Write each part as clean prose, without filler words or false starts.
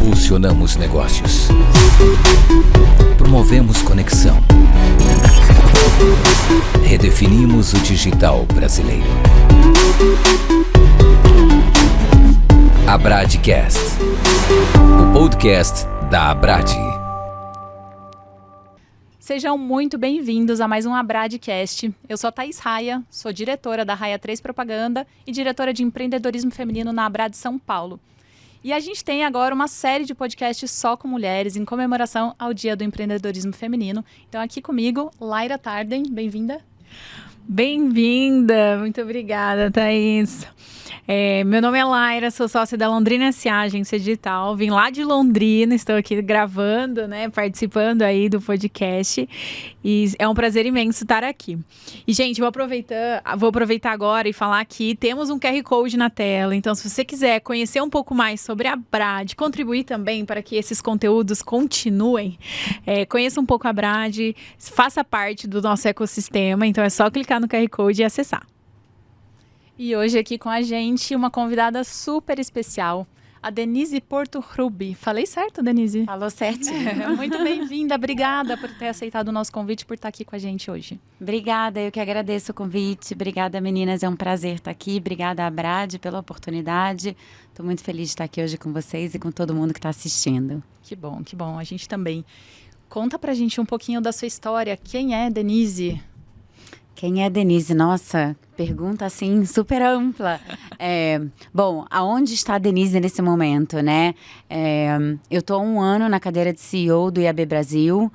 Impulsionamos negócios. Promovemos conexão. Redefinimos o digital brasileiro. Abradcast, o podcast da Abrad. Sejam muito bem-vindos a mais um Abradcast. Eu sou a Thaís Raia, sou diretora da Raia 3 Propaganda e diretora de empreendedorismo feminino na Abrad São Paulo. E a gente tem agora uma série de podcasts só com mulheres em comemoração ao Dia do Empreendedorismo Feminino. Então aqui comigo, Laira Tarden, bem-vinda. Bem-vinda, muito obrigada, Thaís. Meu nome é Laira, sou sócia da Londrina S.A., agência digital. Vim lá de Londrina, estou aqui gravando, participando aí do podcast. E é um prazer imenso estar aqui. E, gente, vou aproveitar agora e falar que temos um QR Code na tela. Então, se você quiser conhecer um pouco mais sobre a Abrad, contribuir também para que esses conteúdos continuem, conheça um pouco a Abrad, faça parte do nosso ecossistema. Então, é só clicar no QR Code e acessar. E hoje aqui com a gente uma convidada super especial, a Denise Porto-Rubi. Falei certo, Denise? Falou certinho. Muito bem-vinda, obrigada por ter aceitado o nosso convite, por estar aqui com a gente hoje. Obrigada, eu que agradeço o convite. Obrigada, meninas, é um prazer estar aqui. Obrigada, Abrad, pela oportunidade. Estou muito feliz de estar aqui hoje com vocês e com todo mundo que está assistindo. Que bom, a gente também. Conta pra gente um pouquinho da sua história. Quem é Denise? Quem é Denise? Nossa, pergunta assim super ampla. Bom, aonde está a Denise nesse momento, né? Eu estou há 1 ano na cadeira de CEO do IAB Brasil.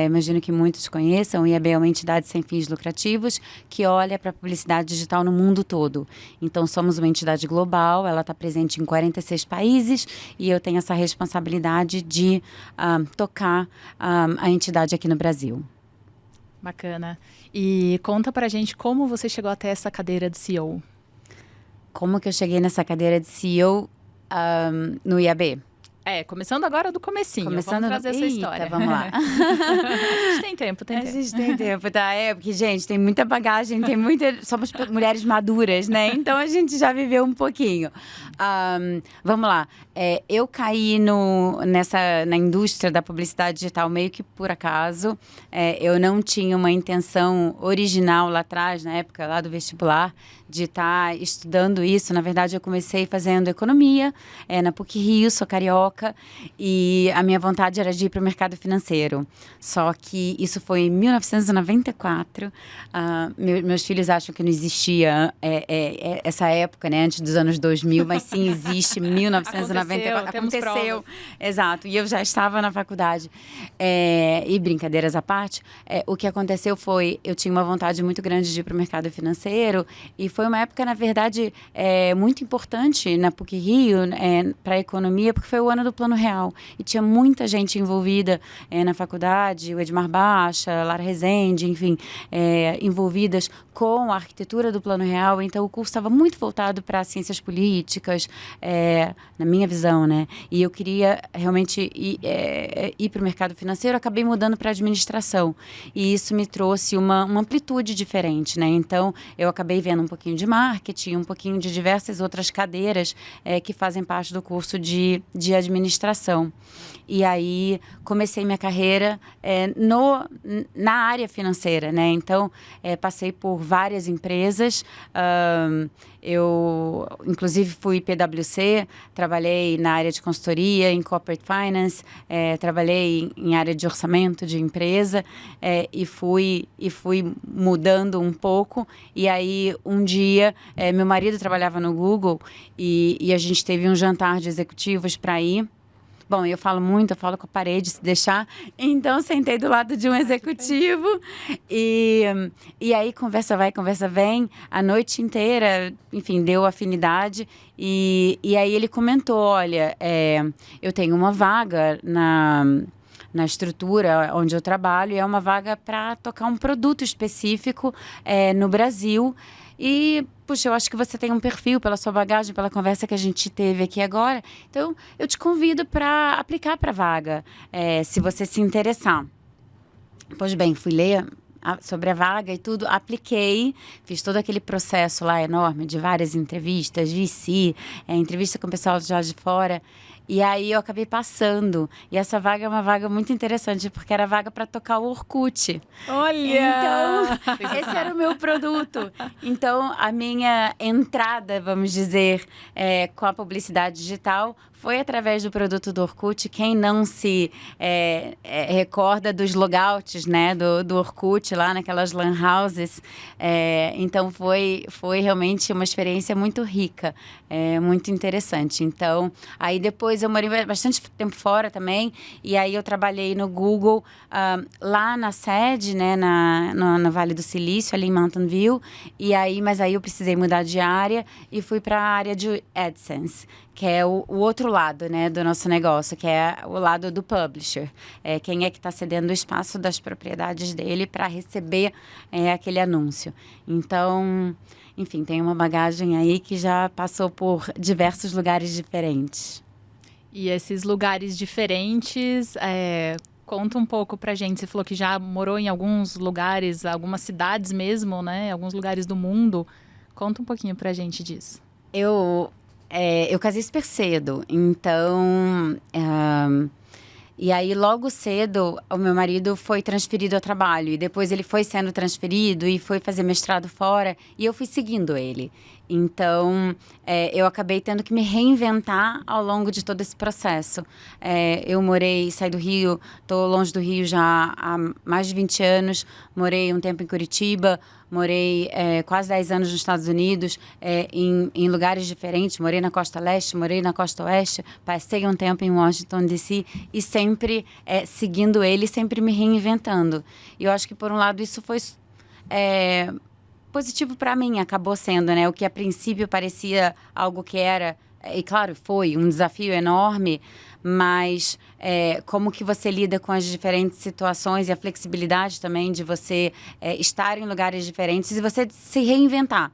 Imagino que muitos conheçam. O IAB é uma entidade sem fins lucrativos que olha para a publicidade digital no mundo todo. Então, somos uma entidade global, ela está presente em 46 países e eu tenho essa responsabilidade de tocar a entidade aqui no Brasil. Bacana. E conta pra gente como você chegou até essa cadeira de CEO. Como que eu cheguei nessa cadeira de CEO no IAB? Começando agora do comecinho. Vamos trazer essa história. Vamos lá. A gente tem tempo. A gente tem tempo, tá? Porque, gente, tem muita bagagem, somos mulheres maduras, né? Então, a gente já viveu um pouquinho. Vamos lá. Eu caí na indústria da publicidade digital meio que por acaso. Eu não tinha uma intenção original lá atrás, na época lá do vestibular, de estar estudando isso. Na verdade, eu comecei fazendo economia na PUC-Rio, sou carioca, e a minha vontade era de ir para o mercado financeiro. Só que isso foi em 1994. Meus filhos acham que não existia essa época, né, antes dos anos 2000, mas sim existe, 1994. Aconteceu. Exato, e eu já estava na faculdade. E brincadeiras à parte, o que aconteceu foi, eu tinha uma vontade muito grande de ir para o mercado financeiro, e foi uma época, na verdade, muito importante na PUC-Rio, para a economia, porque foi o ano do Plano Real. E tinha muita gente envolvida na faculdade, o Edmar Baixa, Lara Rezende, enfim, envolvidas com a arquitetura do Plano Real. Então, o curso estava muito voltado para ciências políticas, na minha visão, né? E eu queria realmente ir para o mercado financeiro, acabei mudando para administração. E isso me trouxe uma amplitude diferente, né? Então, eu acabei vendo um pouquinho de marketing, um pouquinho de diversas outras cadeiras que fazem parte do curso de administração. E aí, comecei minha carreira na área financeira, né? Então, passei por várias empresas. Eu, inclusive, fui PwC, trabalhei na área de consultoria, em corporate finance, trabalhei em área de orçamento de empresa e fui mudando um pouco. E aí, um dia, meu marido trabalhava no Google e a gente teve um jantar de executivos para ir. Bom, eu falo com a parede, se deixar. Então, sentei do lado de um executivo e aí conversa vai, conversa vem, a noite inteira, enfim, deu afinidade. E aí ele comentou, olha, eu tenho uma vaga na estrutura onde eu trabalho, e é uma vaga para tocar um produto específico no Brasil. E, puxa, eu acho que você tem um perfil pela sua bagagem, pela conversa que a gente teve aqui agora. Então, eu te convido para aplicar para a vaga, se você se interessar. Pois bem, fui ler sobre a vaga e tudo, apliquei, fiz todo aquele processo lá enorme de várias entrevistas, VC, entrevista com o pessoal já de fora. E aí eu acabei passando. E essa vaga é uma vaga muito interessante, porque era vaga para tocar o Orkut. Olha! Então, esse era o meu produto. Então, a minha entrada, vamos dizer, com a publicidade digital foi através do produto do Orkut. Quem não se recorda dos logouts, né, do Orkut, lá naquelas lan houses. Então, foi realmente uma experiência muito rica, muito interessante. Então, aí depois eu morei bastante tempo fora também, e aí eu trabalhei no Google, lá na sede, né, no Vale do Silício, ali em Mountain View, mas aí eu precisei mudar de área e fui para a área de AdSense, que é o outro lado, né, do nosso negócio, que é o lado do publisher. Quem é que está cedendo o espaço das propriedades dele para receber aquele anúncio. Então, enfim, tem uma bagagem aí que já passou por diversos lugares diferentes. E esses lugares diferentes, conta um pouco pra gente. Você falou que já morou em alguns lugares, algumas cidades mesmo, né? Alguns lugares do mundo. Conta um pouquinho pra gente disso. Eu casei super cedo, então... E aí, logo cedo, o meu marido foi transferido ao trabalho. E depois ele foi sendo transferido e foi fazer mestrado fora. E eu fui seguindo ele. Então, eu acabei tendo que me reinventar ao longo de todo esse processo. Eu saí do Rio, estou longe do Rio já há mais de 20 anos. Morei um tempo em Curitiba, morei quase 10 anos nos Estados Unidos, em lugares diferentes. Morei na Costa Leste, morei na Costa Oeste, passei um tempo em Washington, D.C. e sempre seguindo ele, sempre me reinventando. E eu acho que, por um lado, isso foi positivo para mim, acabou sendo, né? O que a princípio parecia algo que era, e claro, foi um desafio enorme, mas como que você lida com as diferentes situações e a flexibilidade também de você estar em lugares diferentes e você se reinventar.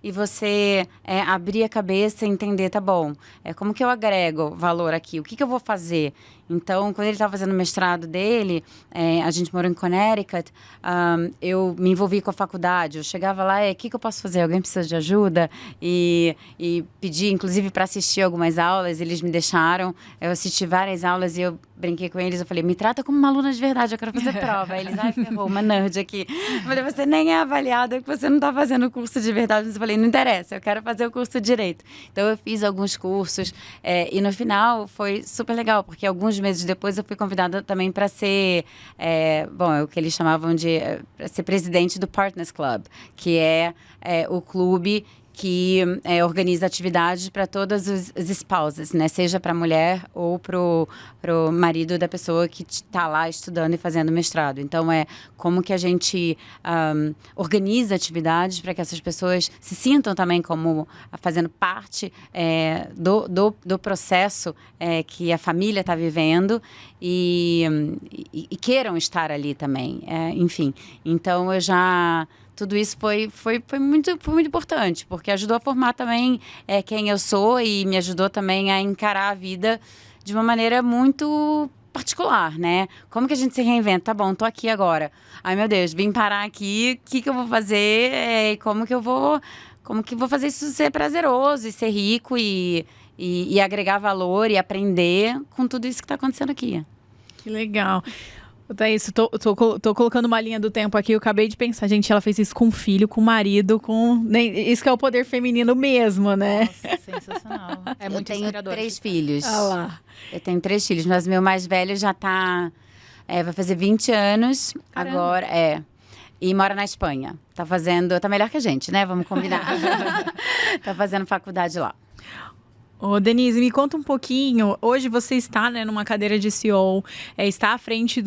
E você abrir a cabeça e entender, tá bom, como que eu agrego valor aqui? O que eu vou fazer? Então, quando ele estava fazendo o mestrado dele, a gente morou em Connecticut, eu me envolvi com a faculdade. Eu chegava lá, o que eu posso fazer? Alguém precisa de ajuda? E pedi, inclusive, para assistir algumas aulas. Eles me deixaram. Eu assisti várias aulas e eu brinquei com eles. Eu falei, me trata como uma aluna de verdade, eu quero fazer prova. Aí eles, ferrou, uma nerd aqui. Eu falei, você nem é avaliada, que você não está fazendo o curso de verdade. Eu falei, não interessa, eu quero fazer o curso de Direito. Então, eu fiz alguns cursos e no final foi super legal, porque alguns meses depois eu fui convidada também para ser, o que eles chamavam de ser presidente do Partners Club, que é o clube que organiza atividades para todas as spouses, né? Seja para a mulher ou para o marido da pessoa que está lá estudando e fazendo mestrado. Então, como que a gente organiza atividades para que essas pessoas se sintam também como fazendo parte do processo que a família está vivendo e queiram estar ali também. Enfim, então tudo isso foi muito importante, porque ajudou a formar também quem eu sou e me ajudou também a encarar a vida de uma maneira muito particular, né? Como que a gente se reinventa? Tá bom, tô aqui agora. Ai, meu Deus, vim parar aqui, o que eu vou fazer? Como que vou fazer isso ser prazeroso e ser rico e agregar valor e aprender com tudo isso que tá acontecendo aqui. Que legal. Thaís, tô colocando uma linha do tempo aqui, eu acabei de pensar, gente, ela fez isso com filho, com marido, isso que é o poder feminino mesmo, né? Nossa, sensacional. É muito inspirador. Eu tenho 3 filhos. Ah lá. Eu tenho 3 filhos, mas meu mais velho já tá... vai fazer 20 anos. Caramba. Agora, e mora na Espanha. Tá melhor que a gente, né? Vamos combinar. Tá fazendo faculdade lá. Ô, Denise, me conta um pouquinho. Hoje você está, né, numa cadeira de CEO, está à frente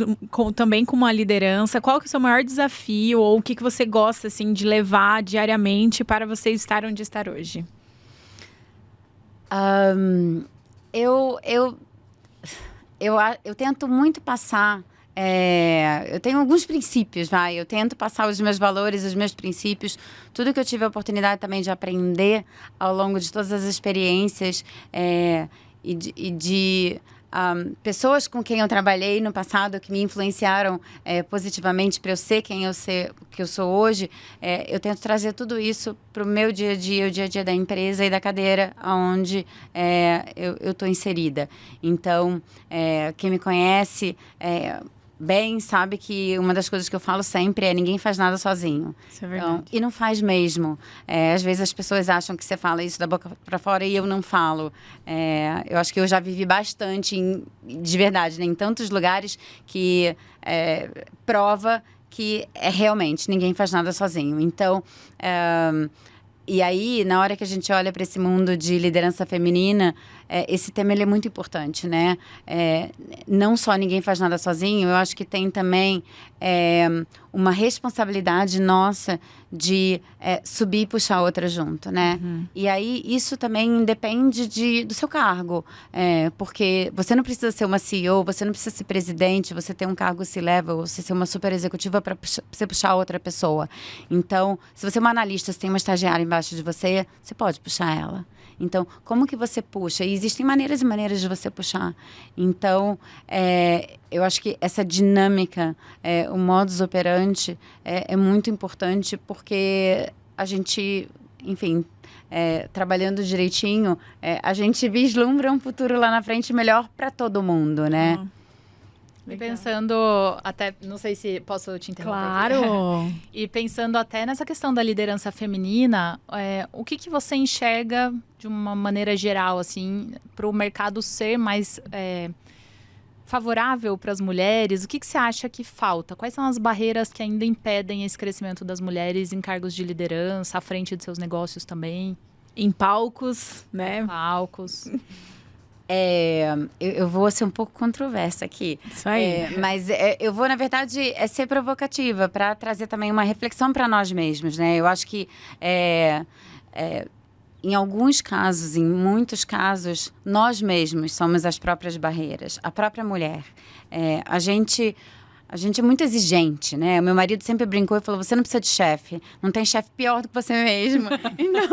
também com uma liderança. Qual que é o seu maior desafio ou o que você gosta assim, de levar diariamente para você estar onde está hoje? Eu tento muito passar... eu tenho alguns princípios, eu tento passar os meus valores, os meus princípios, tudo que eu tive a oportunidade também de aprender ao longo de todas as experiências e de pessoas com quem eu trabalhei no passado que me influenciaram positivamente para eu ser quem que eu sou hoje, eu tento trazer tudo isso para o meu dia a dia, o dia a dia da empresa e da cadeira onde eu estou inserida. Então, quem me conhece bem sabe que uma das coisas que eu falo sempre é ninguém faz nada sozinho. Isso é verdade. Então, e não faz mesmo. Às vezes as pessoas acham que você fala isso da boca para fora e eu não falo. Eu acho que eu já vivi bastante, de verdade, né, em tantos lugares que prova que realmente ninguém faz nada sozinho. Então, e aí, na hora que a gente olha para esse mundo de liderança feminina, esse tema ele é muito importante, né? Não só ninguém faz nada sozinho, eu acho que tem também uma responsabilidade nossa de subir e puxar a outra junto, né? Uhum. E aí, isso também depende do seu cargo, porque você não precisa ser uma CEO, você não precisa ser presidente, você ter um cargo C-level, você ser uma super executiva para você puxar outra pessoa. Então, se você é uma analista, se tem uma estagiária embaixo de você, você pode puxar ela. Então, como que você puxa? E existem maneiras e maneiras de você puxar. Então, eu acho que essa dinâmica, o modus operandi, é muito importante porque a gente, enfim, trabalhando direitinho, a gente vislumbra um futuro lá na frente melhor para todo mundo, né? E pensando até, não sei se posso te interromper. Claro! E pensando até nessa questão da liderança feminina, o que você enxerga de uma maneira geral, assim, para o mercado ser mais favorável para as mulheres? O que você acha que falta? Quais são as barreiras que ainda impedem esse crescimento das mulheres em cargos de liderança, à frente de seus negócios também? Em palcos, né? Palcos. Eu vou ser um pouco controversa aqui. Isso aí. Mas eu vou, na verdade, ser provocativa para trazer também uma reflexão para nós mesmos, né? Eu acho que em alguns casos, em muitos casos, nós mesmos somos as próprias barreiras. A própria mulher. A gente é muito exigente, né? O meu marido sempre brincou e falou, você não precisa de chefe. Não tem chefe pior do que você mesmo. Então,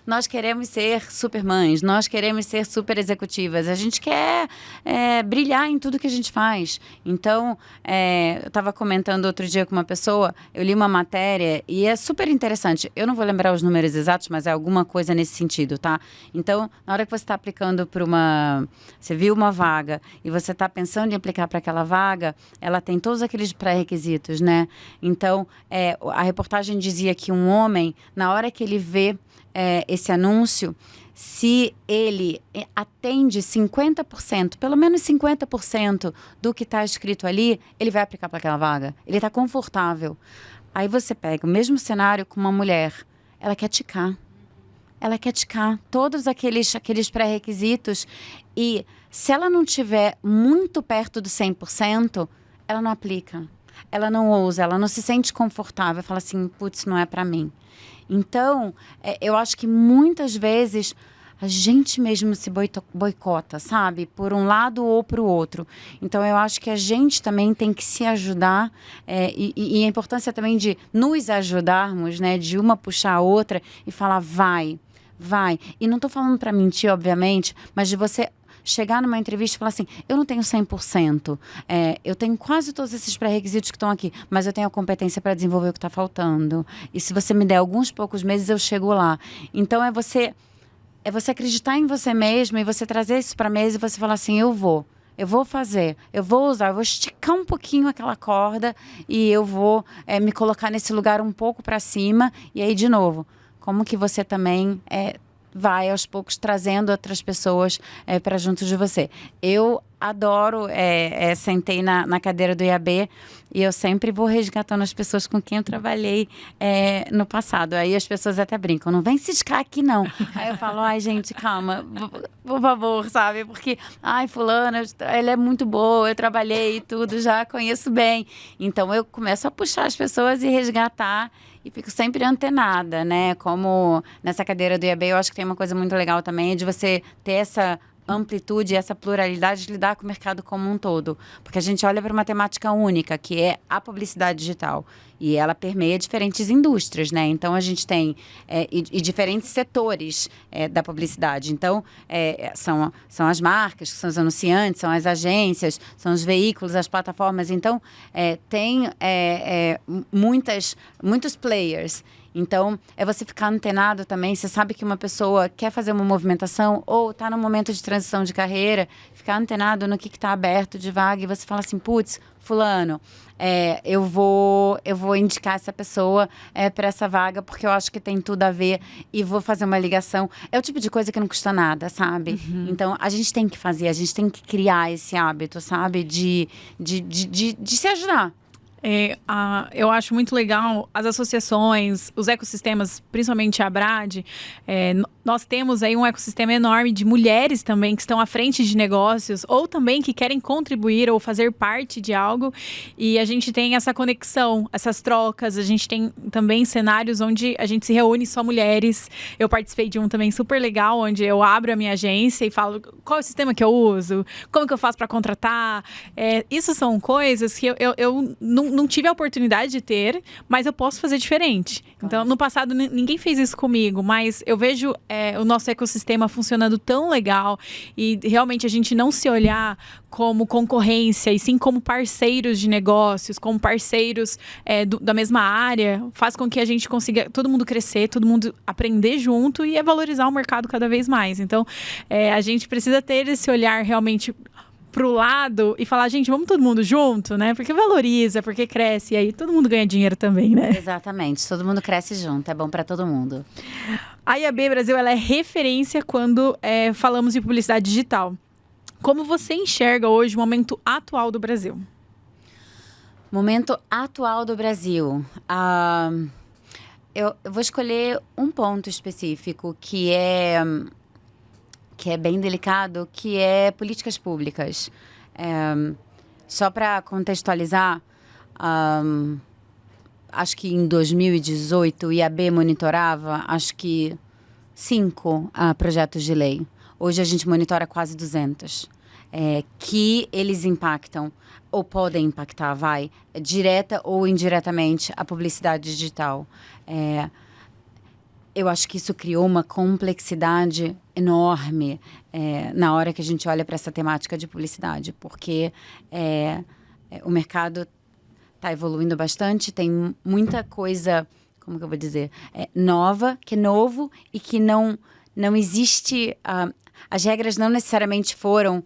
nós queremos ser super mães, nós queremos ser super executivas. A gente quer brilhar em tudo que a gente faz. Então, eu estava comentando outro dia com uma pessoa, eu li uma matéria e é super interessante. Eu não vou lembrar os números exatos, mas é alguma coisa nesse sentido, tá? Então, na hora que você está aplicando para você viu uma vaga e você está pensando em aplicar para aquela vaga, ela tem todos aqueles pré-requisitos, né? Então, a reportagem dizia que um homem, na hora que ele vê esse anúncio, se ele atende 50%, pelo menos 50% do que está escrito ali, ele vai aplicar para aquela vaga. Ele está confortável. Aí você pega o mesmo cenário com uma mulher. Ela quer ticar. Ela quer ticar todos aqueles pré-requisitos. E se ela não estiver muito perto do 100%, ela não aplica, ela não ousa, ela não se sente confortável, fala assim, putz, não é para mim. Então, eu acho que muitas vezes a gente mesmo se boicota, sabe? Por um lado ou para o outro. Então, eu acho que a gente também tem que se ajudar e a importância também de nos ajudarmos, né? De uma puxar a outra e falar, vai. E não estou falando para mentir, obviamente, mas de você chegar numa entrevista e falar assim, eu não tenho 100%, eu tenho quase todos esses pré-requisitos que estão aqui, mas eu tenho a competência para desenvolver o que está faltando. E se você me der alguns poucos meses, eu chego lá. Então, é você acreditar em você mesmo e você trazer isso para a mesa e você falar assim, eu vou fazer, eu vou esticar um pouquinho aquela corda e eu vou me colocar nesse lugar um pouco para cima. E aí, de novo, como que você também vai aos poucos trazendo outras pessoas para junto de você. Eu adoro, sentei na cadeira do IAB e eu sempre vou resgatando as pessoas com quem eu trabalhei no passado. Aí as pessoas até brincam, não vem ciscar aqui não. Aí eu falo, ai gente, calma, por favor, sabe? Porque, fulana, ela é muito boa, eu trabalhei e tudo, já conheço bem. Então eu começo a puxar as pessoas e resgatar e fico sempre antenada, né? Como nessa cadeira do IAB, eu acho que tem uma coisa muito legal também, de você ter essa amplitude, essa pluralidade de lidar com o mercado como um todo. Porque a gente olha para uma temática única, que é a publicidade digital. E ela permeia diferentes indústrias, né? Então, a gente tem e diferentes setores da publicidade. Então, são as marcas, são os anunciantes, são as agências, são os veículos, as plataformas. Então, tem muitos players. Então, é você ficar antenado também. Você sabe que uma pessoa quer fazer uma movimentação ou está num momento de transição de carreira, ficar antenado no que está aberto de vaga e você fala assim, putz, fulano, eu vou indicar essa pessoa para essa vaga porque eu acho que tem tudo a ver e vou fazer uma ligação. É o tipo de coisa que não custa nada, sabe? Então, a gente tem que fazer, a gente tem que criar esse hábito, sabe? De se ajudar. Eu acho muito legal as associações, os ecossistemas, principalmente a Abrad. Nós temos aí um ecossistema enorme de mulheres também que estão à frente de negócios ou também que querem contribuir ou fazer parte de algo. E a gente tem essa conexão, essas trocas. A gente tem também cenários onde a gente se reúne só mulheres. Eu participei de um também super legal, onde eu abro a minha agência e falo qual é o sistema que eu uso, como que eu faço para contratar. Isso são coisas que eu não tive a oportunidade de ter, mas eu posso fazer diferente. Então, no passado, ninguém fez isso comigo, mas eu vejo o nosso ecossistema funcionando tão legal e realmente a gente não se olhar como concorrência e sim como parceiros de negócios, como parceiros da mesma área, faz com que a gente consiga todo mundo crescer, todo mundo aprender junto e valorizar o mercado cada vez mais. Então, a gente precisa ter esse olhar realmente pro lado e falar, gente, vamos todo mundo junto, né? Porque valoriza, porque cresce, e aí todo mundo ganha dinheiro também, né? Exatamente, todo mundo cresce junto, é bom para todo mundo. A IAB Brasil, ela é referência quando falamos de publicidade digital. Como você enxerga hoje o momento atual do Brasil? Momento atual do Brasil. Eu vou escolher um ponto específico que é bem delicado, que é políticas públicas. Só para contextualizar, acho que em 2018 o IAB monitorava, acho que 5 projetos de lei. Hoje a gente monitora quase 200. Que eles impactam, ou podem impactar, direta ou indiretamente, a publicidade digital. Eu acho que isso criou uma complexidade enorme na hora que a gente olha para essa temática de publicidade, porque o mercado está evoluindo bastante, tem muita coisa, como que eu vou dizer, nova, que é novo e que não existe... As regras não necessariamente foram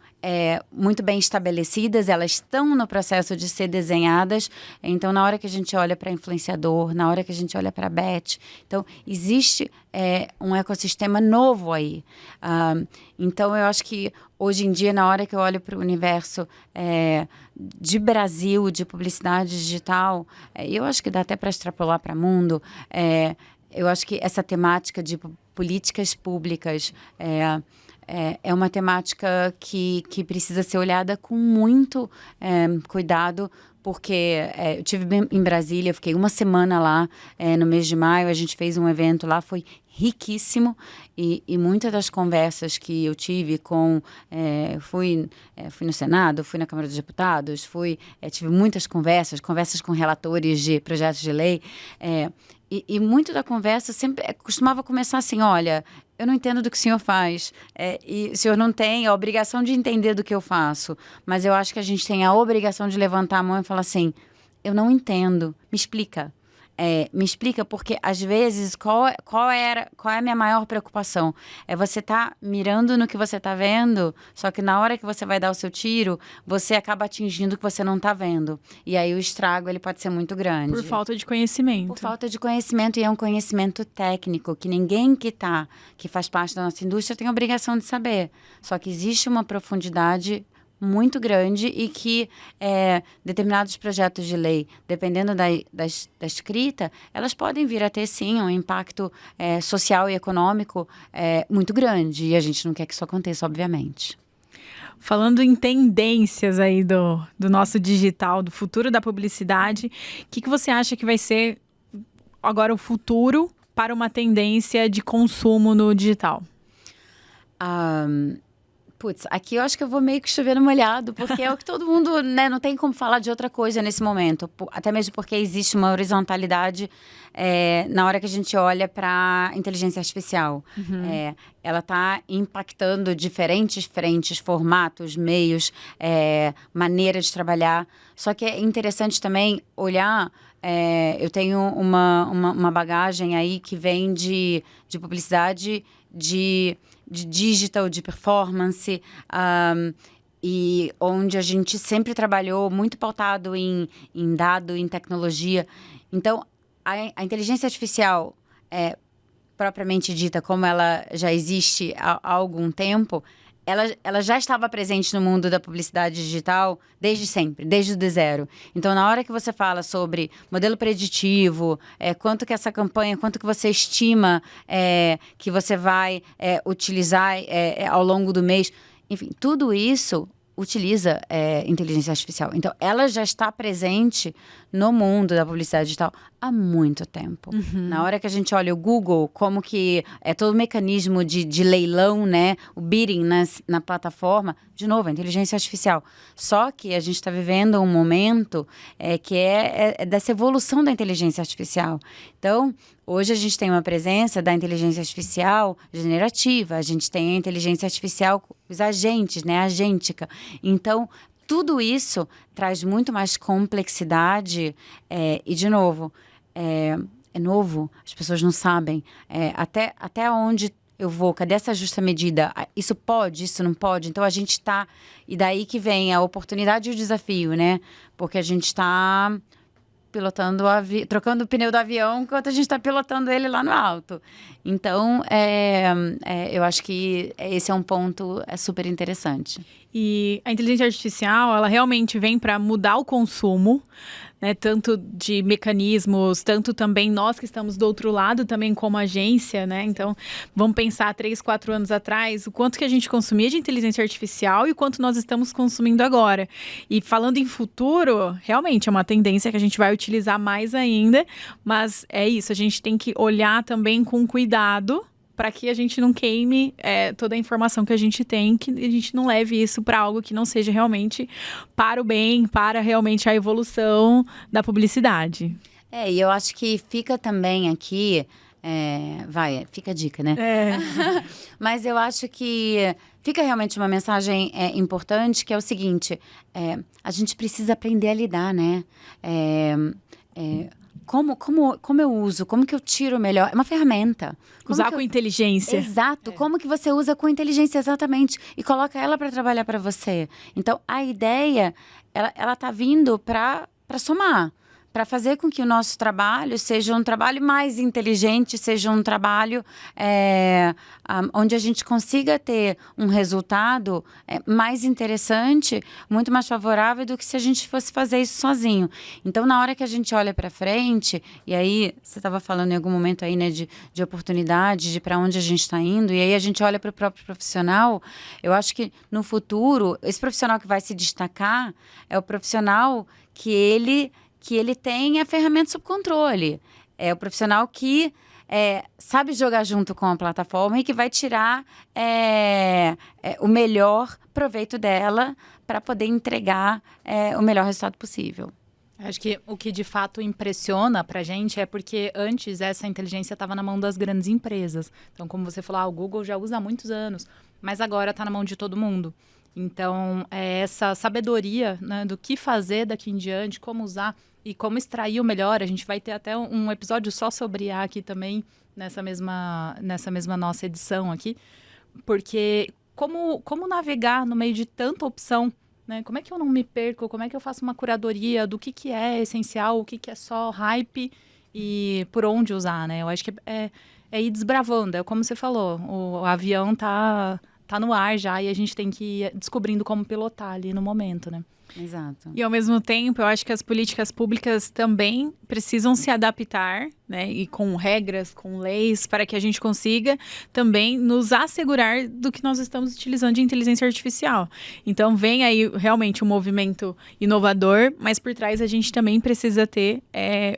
muito bem estabelecidas, elas estão no processo de ser desenhadas. Então, na hora que a gente olha para influenciador, na hora que a gente olha para bet, então, existe um ecossistema novo aí. Então, eu acho que hoje em dia, na hora que eu olho para o universo de Brasil, de publicidade digital, eu acho que dá até para extrapolar para o mundo. Eu acho que essa temática de políticas públicas é uma temática que precisa ser olhada com muito cuidado, porque eu estive em Brasília, eu fiquei uma semana lá no mês de maio, a gente fez um evento lá, foi riquíssimo e muitas das conversas que eu tive fui no Senado, fui na Câmara dos Deputados, tive muitas conversas com relatores de projetos de lei, e muito da conversa sempre costumava começar assim, olha, eu não entendo do que o senhor faz, e o senhor não tem a obrigação de entender do que eu faço, mas eu acho que a gente tem a obrigação de levantar a mão e falar assim, eu não entendo, me explica. Me explica, porque às vezes qual é a minha maior preocupação? Você tá mirando no que você tá vendo, só que na hora que você vai dar o seu tiro, você acaba atingindo o que você não tá vendo. E aí o estrago ele pode ser muito grande. Por falta de conhecimento. Por falta de conhecimento, e é um conhecimento técnico que ninguém que faz parte da nossa indústria tem a obrigação de saber. Só que existe uma profundidade muito grande e que determinados projetos de lei, dependendo da escrita, elas podem vir a ter, sim, um impacto social e econômico muito grande. E a gente não quer que isso aconteça, obviamente. Falando em tendências aí do nosso digital, do futuro da publicidade, o que você acha que vai ser agora o futuro para uma tendência de consumo no digital? aqui eu acho que eu vou meio que chover no molhado, porque é o que todo mundo, né, não tem como falar de outra coisa nesse momento. Até mesmo porque existe uma horizontalidade na hora que a gente olha para inteligência artificial. Ela está impactando diferentes frentes, formatos, meios, maneiras de trabalhar. Só que é interessante também olhar... eu tenho uma bagagem aí que vem de publicidade, de digital, de performance, e onde a gente sempre trabalhou muito pautado em dado, em tecnologia. Então, a inteligência artificial, propriamente dita, como ela já existe há algum tempo, ela já estava presente no mundo da publicidade digital desde sempre, desde o zero. Então, na hora que você fala sobre modelo preditivo, quanto que essa campanha, quanto que você estima que você vai utilizar ao longo do mês, enfim, tudo isso utiliza inteligência artificial. Então, ela já está presente no mundo da publicidade digital há muito tempo. Na hora que a gente olha o Google, como que é todo o mecanismo de leilão, né? O bidding na plataforma, de novo, a inteligência artificial. Só que a gente está vivendo um momento que é dessa evolução da inteligência artificial. Então, hoje a gente tem uma presença da inteligência artificial generativa, a gente tem a inteligência artificial, os agentes, né? Agêntica. Então, tudo isso traz muito mais complexidade e, de novo, é novo, as pessoas não sabem até onde eu vou, cadê essa justa medida? Isso pode, isso não pode? Então, a gente está... E daí que vem a oportunidade e o desafio, né? Porque a gente está pilotando, trocando o pneu do avião enquanto a gente está pilotando ele lá no alto. Então, eu acho que esse é um ponto super interessante. E a inteligência artificial, ela realmente vem para mudar o consumo, né, tanto de mecanismos, tanto também nós que estamos do outro lado, também como agência, né? Então, vamos pensar 3, 4 anos atrás, o quanto que a gente consumia de inteligência artificial e o quanto nós estamos consumindo agora. E falando em futuro, realmente é uma tendência que a gente vai utilizar mais ainda, mas é isso, a gente tem que olhar também com cuidado para que a gente não queime toda a informação que a gente tem, que a gente não leve isso para algo que não seja realmente para o bem, para realmente a evolução da publicidade. E eu acho que fica também aqui, fica a dica, né? Mas eu acho que fica realmente uma mensagem importante, que é o seguinte, a gente precisa aprender a lidar, né? Como eu uso, como que eu tiro melhor? É uma ferramenta. Usar com inteligência. Exato. Como que você usa com inteligência, exatamente. E coloca ela para trabalhar para você. Então, a ideia, ela tá vindo para somar. Para fazer com que o nosso trabalho seja um trabalho mais inteligente, seja um trabalho onde a gente consiga ter um resultado mais interessante, muito mais favorável do que se a gente fosse fazer isso sozinho. Então, na hora que a gente olha para frente, e aí você estava falando em algum momento aí, né, de oportunidade, de para onde a gente está indo, e aí a gente olha para o próprio profissional, eu acho que no futuro, esse profissional que vai se destacar é o profissional que ele tem a ferramenta sob controle. É o profissional que sabe jogar junto com a plataforma e que vai tirar o melhor proveito dela para poder entregar o melhor resultado possível. Acho que o que de fato impressiona pra gente é porque antes essa inteligência estava na mão das grandes empresas. Então, como você falou, o Google já usa há muitos anos, mas agora está na mão de todo mundo. Então, essa sabedoria, né, do que fazer daqui em diante, como usar e como extrair o melhor. A gente vai ter até um episódio só sobre IA aqui também, nessa mesma nossa edição aqui. Porque como navegar no meio de tanta opção, né? Como é que eu não me perco? Como é que eu faço uma curadoria do que é essencial, o que é só hype e por onde usar, né? Eu acho que é ir desbravando. É como você falou, o avião tá no ar já e a gente tem que ir descobrindo como pilotar ali no momento, né? Exato. E ao mesmo tempo, eu acho que as políticas públicas também precisam se adaptar, né? E com regras, com leis, para que a gente consiga também nos assegurar do que nós estamos utilizando de inteligência artificial. Então, vem aí realmente um movimento inovador, mas por trás a gente também precisa ter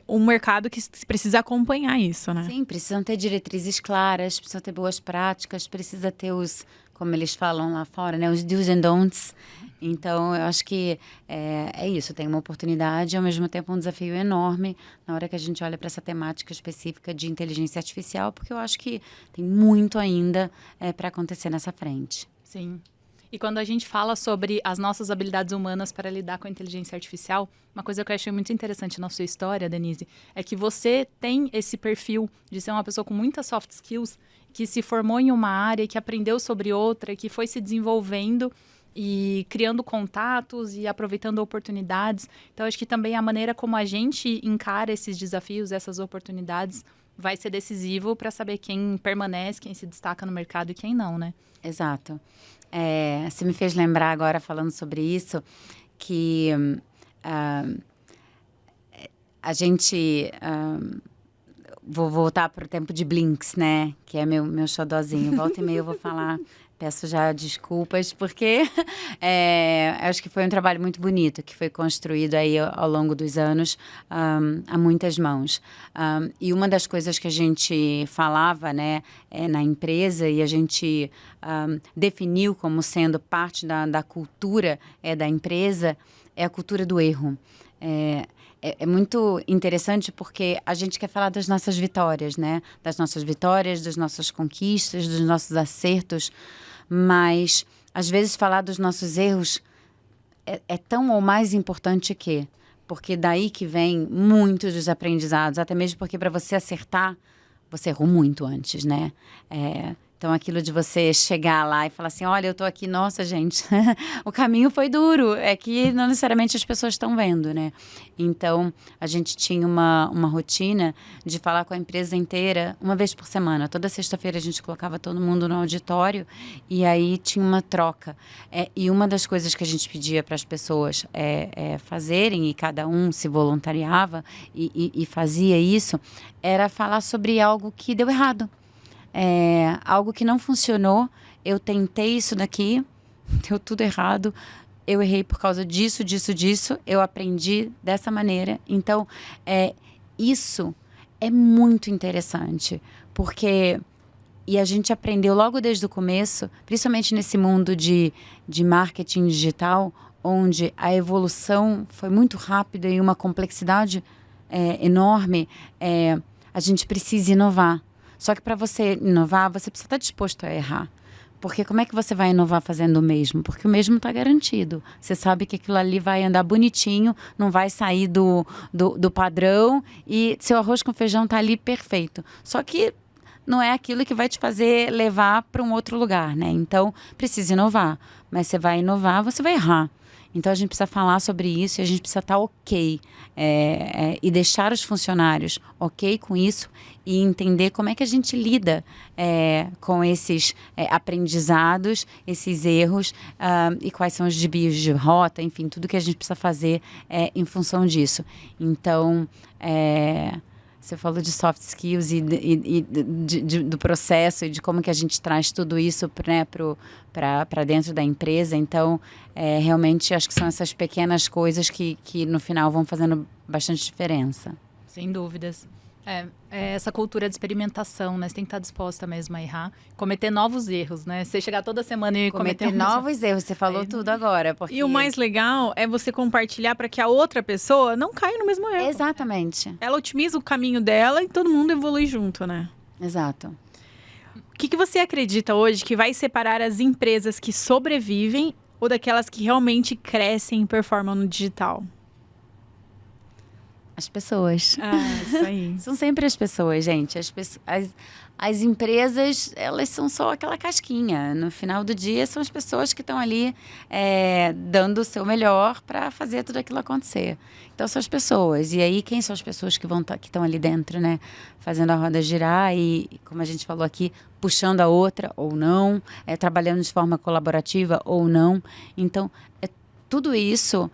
um mercado que precisa acompanhar isso, né? Sim, precisam ter diretrizes claras, precisam ter boas práticas, precisa ter os como eles falam lá fora, né? Os do's and don'ts. Então, eu acho que é isso. Tem uma oportunidade e, ao mesmo tempo, um desafio enorme na hora que a gente olha para essa temática específica de inteligência artificial, porque eu acho que tem muito ainda para acontecer nessa frente. Sim. E quando a gente fala sobre as nossas habilidades humanas para lidar com a inteligência artificial, uma coisa que eu achei muito interessante na sua história, Denise, é que você tem esse perfil de ser uma pessoa com muitas soft skills, que se formou em uma área, que aprendeu sobre outra, que foi se desenvolvendo e criando contatos e aproveitando oportunidades. Então, acho que também a maneira como a gente encara esses desafios, essas oportunidades, vai ser decisivo para saber quem permanece, quem se destaca no mercado e quem não, né? Exato. Você me fez lembrar agora, falando sobre isso, que a gente... vou voltar para o tempo de Blinks, né? Que é meu xodózinho. Volta e meia eu vou falar... Peço já desculpas, porque acho que foi um trabalho muito bonito, que foi construído aí ao longo dos anos, a muitas mãos. E uma das coisas que a gente falava, né, na empresa, e a gente definiu como sendo parte da cultura da empresa, é a cultura do erro. É muito interessante porque a gente quer falar das nossas vitórias, né? Das nossas vitórias, das nossas conquistas, dos nossos acertos. Mas, às vezes, falar dos nossos erros é tão ou mais importante que... Porque daí que vem muitos dos aprendizados. Até mesmo porque para você acertar, você errou muito antes, né? Então, aquilo de você chegar lá e falar assim, olha, eu tô aqui, nossa, gente, o caminho foi duro. É que não necessariamente as pessoas estão vendo, né? Então, a gente tinha uma rotina de falar com a empresa inteira uma vez por semana. Toda sexta-feira a gente colocava todo mundo no auditório e aí tinha uma troca. E uma das coisas que a gente pedia para as pessoas fazerem, e cada um se voluntariava e fazia isso, era falar sobre algo que deu errado. Algo que não funcionou, eu tentei isso daqui, deu tudo errado, eu errei por causa disso, eu aprendi dessa maneira. Então, isso é muito interessante, porque... E a gente aprendeu logo desde o começo, principalmente nesse mundo de marketing digital, onde a evolução foi muito rápida e uma complexidade enorme, a gente precisa inovar. Só que para você inovar, você precisa estar disposto a errar. Porque como é que você vai inovar fazendo o mesmo? Porque o mesmo está garantido. Você sabe que aquilo ali vai andar bonitinho, não vai sair do padrão e seu arroz com feijão está ali perfeito. Só que não é aquilo que vai te fazer levar para um outro lugar, né? Então, precisa inovar. Mas você vai inovar, você vai errar. Então, a gente precisa falar sobre isso e a gente precisa estar ok. E deixar os funcionários ok com isso e entender como é que a gente lida com esses aprendizados, esses erros e quais são os desvios de rota, enfim, tudo que a gente precisa fazer em função disso. Então, você falou de soft skills e do processo e de como que a gente traz tudo isso, né, para dentro da empresa. Então, realmente, acho que são essas pequenas coisas que no final vão fazendo bastante diferença. Sem dúvidas. Essa cultura de experimentação, né? Você tem que estar disposta mesmo a errar. Cometer novos erros, né? Você chegar toda semana e cometer novos erros. Você falou tudo agora. Porque... E o mais legal é você compartilhar para que a outra pessoa não caia no mesmo erro. Exatamente. Ela otimiza o caminho dela e todo mundo evolui junto, né? Exato. O que você acredita hoje que vai separar as empresas que sobrevivem ou daquelas que realmente crescem e performam no digital? As pessoas. Isso aí. São sempre as pessoas, gente. As empresas, elas são só aquela casquinha. No final do dia, são as pessoas que estão ali dando o seu melhor para fazer tudo aquilo acontecer. Então, são as pessoas. E aí, quem são as pessoas que estão ali dentro, né? Fazendo a roda girar e, como a gente falou aqui, puxando a outra ou não, trabalhando de forma colaborativa ou não. Então, tudo isso,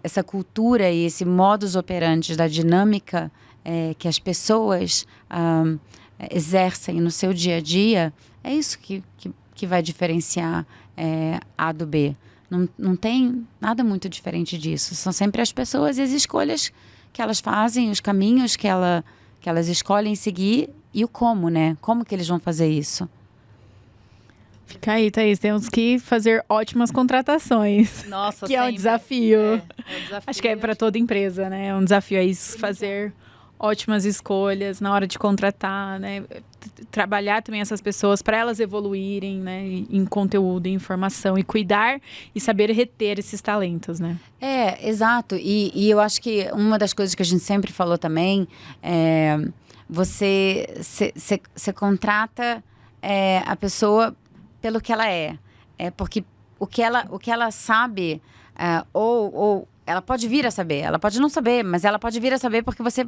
essa cultura e esse modus operandi da dinâmica que as pessoas exercem no seu dia a dia, é isso que vai diferenciar A do B. Não tem nada muito diferente disso. São sempre as pessoas e as escolhas que elas fazem, os caminhos que elas escolhem seguir e o como, né? Como que eles vão fazer isso. Fica aí, Thaís. Temos que fazer ótimas contratações. Nossa, Que é um sempre. desafio. É um desafio. Acho que é para toda empresa, né? É um desafio aí fazer ótimas escolhas na hora de contratar, né? Trabalhar também essas pessoas para elas evoluírem, né? Em conteúdo, em informação e cuidar e saber reter esses talentos, né? Exato. E eu acho que uma das coisas que a gente sempre falou também é você contrata a pessoa pelo que ela é. Porque o que ela sabe, ou ela pode vir a saber, ela pode não saber, mas ela pode vir a saber porque você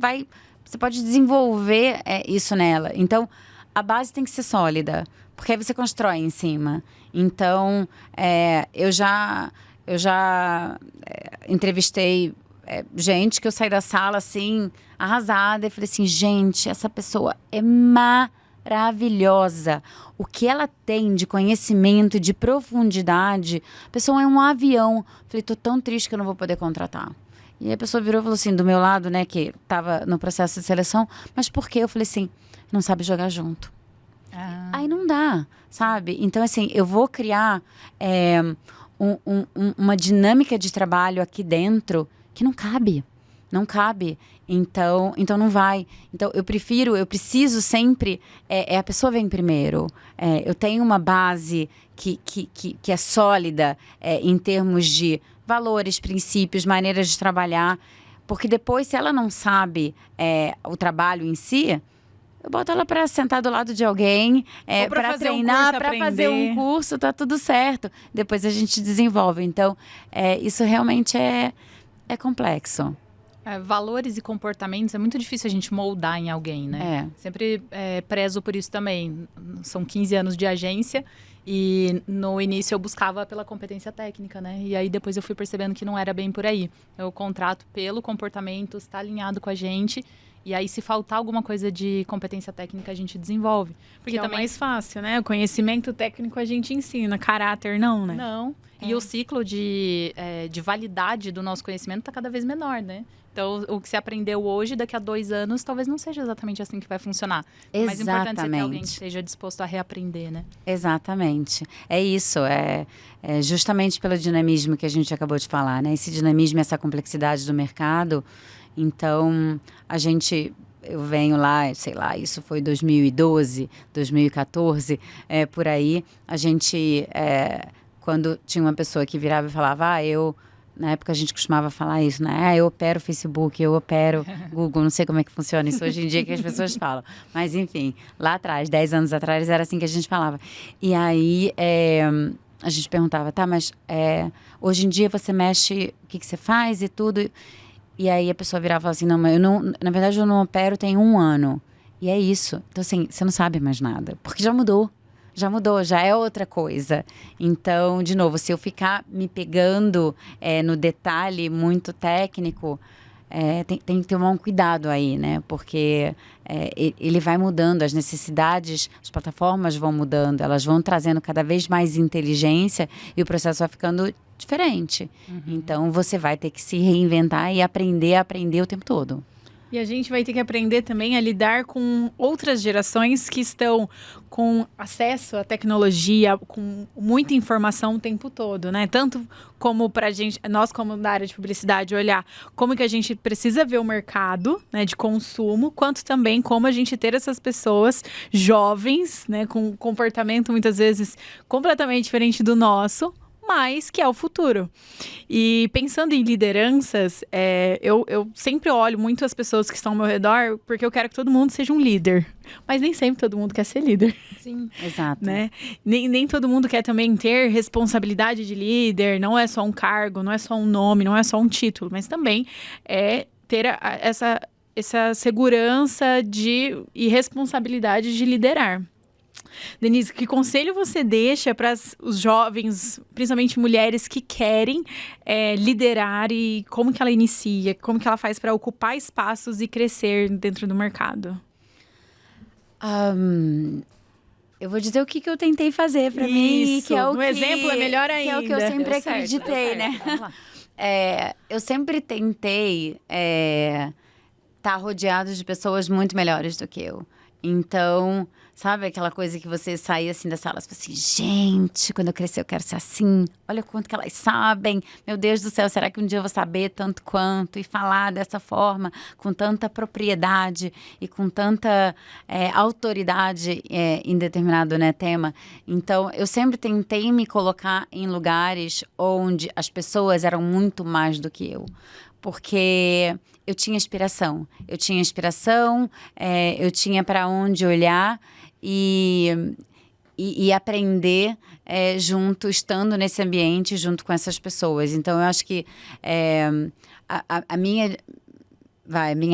pode desenvolver isso nela. Então, a base tem que ser sólida, porque aí você constrói em cima. Então, eu já entrevistei gente que eu saí da sala, assim, arrasada, e falei assim, gente, essa pessoa é maravilhosa. O que ela tem de conhecimento, de profundidade, a pessoa é um avião. Falei, tô tão triste que eu não vou poder contratar. E a pessoa virou e falou assim, do meu lado, né, que tava no processo de seleção, mas por quê? Eu falei assim, não sabe jogar junto. Aí não dá, sabe? Então, assim, eu vou criar uma dinâmica de trabalho aqui dentro que não cabe. Não cabe. Então não vai. Então, eu preciso sempre... a pessoa vem primeiro. Eu tenho uma base que é sólida em termos de valores, princípios, maneiras de trabalhar. Porque depois, se ela não sabe o trabalho em si, eu boto ela para sentar do lado de alguém, para treinar, para fazer um curso, tá tudo certo. Depois a gente desenvolve. Então, isso realmente é complexo. Valores e comportamentos é muito difícil a gente moldar em alguém, né? Sempre prezo por isso também. São 15 anos de agência e no início eu buscava pela competência técnica, né? E aí depois eu fui percebendo que não era bem por aí. Eu contrato pelo comportamento, está alinhado com a gente. E aí, se faltar alguma coisa de competência técnica, a gente desenvolve. Porque também é mais fácil, né? O conhecimento técnico a gente ensina, caráter não, né? Não. E o ciclo de validade do nosso conhecimento está cada vez menor, né? Então, o que você aprendeu hoje, daqui a 2 anos, talvez não seja exatamente assim que vai funcionar. Exatamente. O mais importante é ter alguém que esteja disposto a reaprender, né? Exatamente. É isso. É justamente pelo dinamismo que a gente acabou de falar, né? Esse dinamismo, essa complexidade do mercado. Então, eu venho lá, sei lá, isso foi 2012, 2014, por aí. A gente, quando tinha uma pessoa que virava e falava, na época a gente costumava falar isso, né? Eu opero Facebook, eu opero Google, não sei como é que funciona isso hoje em dia que as pessoas falam. Mas, enfim, lá atrás, 10 anos atrás, era assim que a gente falava. E aí, a gente perguntava, tá, mas hoje em dia você mexe, o que você faz e tudo... E aí a pessoa virava e falava assim, não, mas na verdade eu não opero tem 1 ano. E é isso. Então, assim, você não sabe mais nada. Porque já mudou, já é outra coisa. Então, de novo, se eu ficar me pegando no detalhe muito técnico, tem que tomar um cuidado aí, né? Porque ele vai mudando, as necessidades, as plataformas vão mudando, elas vão trazendo cada vez mais inteligência e o processo vai ficando diferente. Então, você vai ter que se reinventar e aprender o tempo todo. E a gente vai ter que aprender também a lidar com outras gerações que estão com acesso à tecnologia, com muita informação o tempo todo, né? Tanto como para a gente, nós como da área de publicidade, olhar como que a gente precisa ver o mercado, né, de consumo, quanto também como a gente ter essas pessoas jovens, né, com comportamento muitas vezes completamente diferente do nosso, mas que é o futuro. E pensando em lideranças, eu sempre olho muito as pessoas que estão ao meu redor, porque eu quero que todo mundo seja um líder. Mas nem sempre todo mundo quer ser líder. Sim, exato. Né? Nem todo mundo quer também ter responsabilidade de líder, não é só um cargo, não é só um nome, não é só um título, mas também é ter essa segurança e responsabilidade de liderar. Denise, que conselho você deixa para os jovens, principalmente mulheres que querem liderar e como que ela inicia, como que ela faz para ocupar espaços e crescer dentro do mercado? Eu vou dizer o que eu tentei fazer para mim, que é o exemplo é melhor ainda. Que é o que eu sempre acreditei, né? Eu sempre tentei estar rodeado de pessoas muito melhores do que eu. Então, sabe aquela coisa que você sai assim da sala e fala assim, gente, quando eu crescer eu quero ser assim. Olha o quanto que elas sabem. Meu Deus do céu, será que um dia eu vou saber tanto quanto? E falar dessa forma, com tanta propriedade e com tanta autoridade em determinado, né, tema. Então, eu sempre tentei me colocar em lugares onde as pessoas eram muito mais do que eu. Porque eu tinha inspiração. Eu tinha para onde olhar e aprender junto, estando nesse ambiente, junto com essas pessoas. Então, eu acho que a minha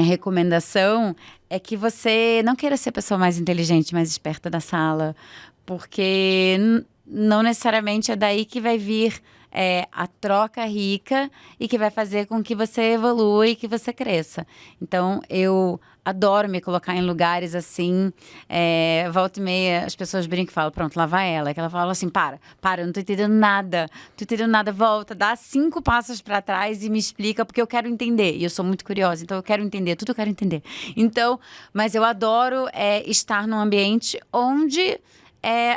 recomendação é que você não queira ser a pessoa mais inteligente, mais esperta da sala, porque não necessariamente é daí que vai vir a troca rica e que vai fazer com que você evolua e que você cresça. Então, eu adoro me colocar em lugares assim, volta e meia, as pessoas brincam e falam, pronto, lá vai ela. Que ela fala assim, para, eu não tô entendendo nada, volta, dá 5 passos para trás e me explica, porque eu quero entender. E eu sou muito curiosa, então eu quero entender, tudo eu quero entender. Então, mas eu adoro estar num ambiente onde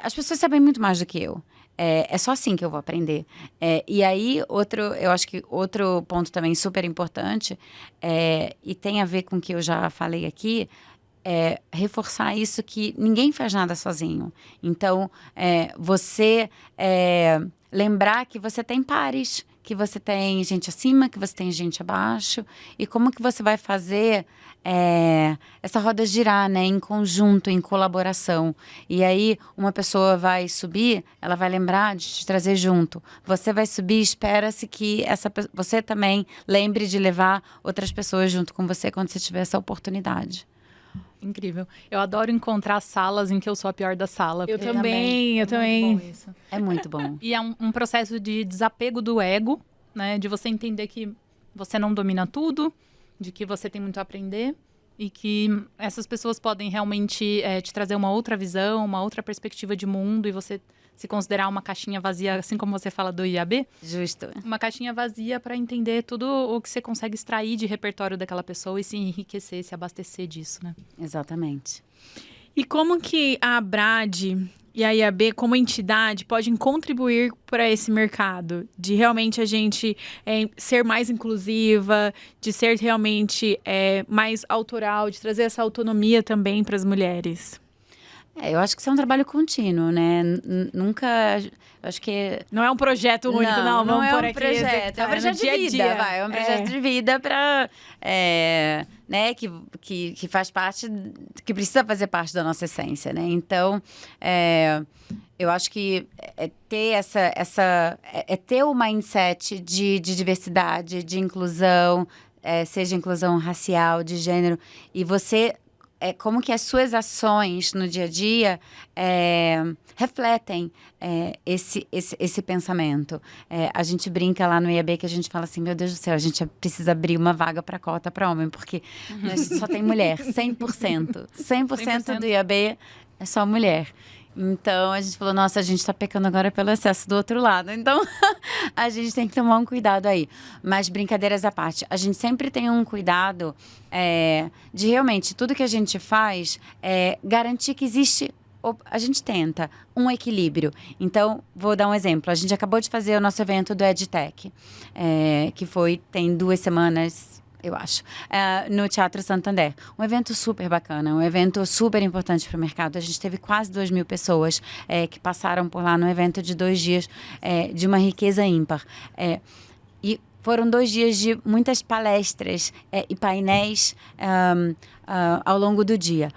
as pessoas sabem muito mais do que eu. É só assim que eu vou aprender. E aí, eu acho que outro ponto também super importante, e tem a ver com o que eu já falei aqui, é reforçar isso que ninguém faz nada sozinho. Então, você lembrar que você tem pares, que você tem gente acima, que você tem gente abaixo, e como que você vai fazer essa roda girar, né, em conjunto, em colaboração. E aí, uma pessoa vai subir, ela vai lembrar de te trazer junto. Você vai subir, espera-se que você também lembre de levar outras pessoas junto com você quando você tiver essa oportunidade. Incrível. Eu adoro encontrar salas em que eu sou a pior da sala. Eu também. Muito bom isso. É muito bom. E é um processo de desapego do ego, né? De você entender que você não domina tudo, de que você tem muito a aprender e que essas pessoas podem realmente te trazer uma outra visão, uma outra perspectiva de mundo e você se considerar uma caixinha vazia, assim como você fala do IAB. Justo. Uma caixinha vazia para entender tudo o que você consegue extrair de repertório daquela pessoa e se enriquecer, se abastecer disso, né? Exatamente. E como que a Abrad e a IAB, como entidade, podem contribuir para esse mercado? De realmente a gente ser mais inclusiva, de ser realmente mais autoral, de trazer essa autonomia também para as mulheres? Eu acho que isso é um trabalho contínuo, né? Nunca... Acho que... Não é um projeto único, não. Não é por um aqui, projeto. É um projeto de vida, É um projeto de vida para... né? Que faz parte... Que precisa fazer parte da nossa essência, né? Então, eu acho que ter ter o mindset de diversidade, de inclusão, seja inclusão racial, de gênero, e você... como que as suas ações no dia a dia refletem esse pensamento. A gente brinca lá no IAB que a gente fala assim, meu Deus do céu, a gente precisa abrir uma vaga para cota para homem, porque só tem mulher, 100%. 100% do IAB é só mulher. Então, a gente falou, nossa, a gente tá pecando agora pelo excesso do outro lado. Então, a gente tem que tomar um cuidado aí. Mas, brincadeiras à parte, a gente sempre tem um cuidado de realmente, tudo que a gente faz, garantir que existe... A gente tenta um equilíbrio. Então, vou dar um exemplo. A gente acabou de fazer o nosso evento do EdTech, que tem 2 semanas... eu acho, no Teatro Santander. Um evento super bacana, um evento super importante para o mercado. A gente teve quase 2.000 pessoas que passaram por lá no evento de 2 dias de uma riqueza ímpar. E foram 2 dias de muitas palestras e painéis ao longo do dia.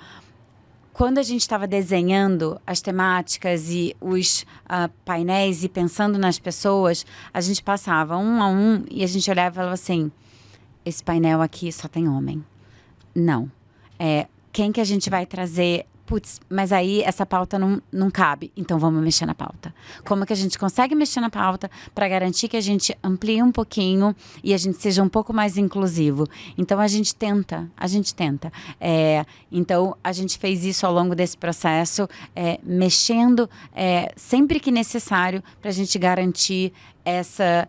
Quando a gente estava desenhando as temáticas e os painéis e pensando nas pessoas, a gente passava um a um e a gente olhava e falava assim... esse painel aqui só tem homem. Não. Quem que a gente vai trazer? Putz, mas aí essa pauta não cabe. Então vamos mexer na pauta. Como que a gente consegue mexer na pauta para garantir que a gente amplie um pouquinho e a gente seja um pouco mais inclusivo? Então a gente tenta. Então a gente fez isso ao longo desse processo, mexendo sempre que necessário para a gente garantir essa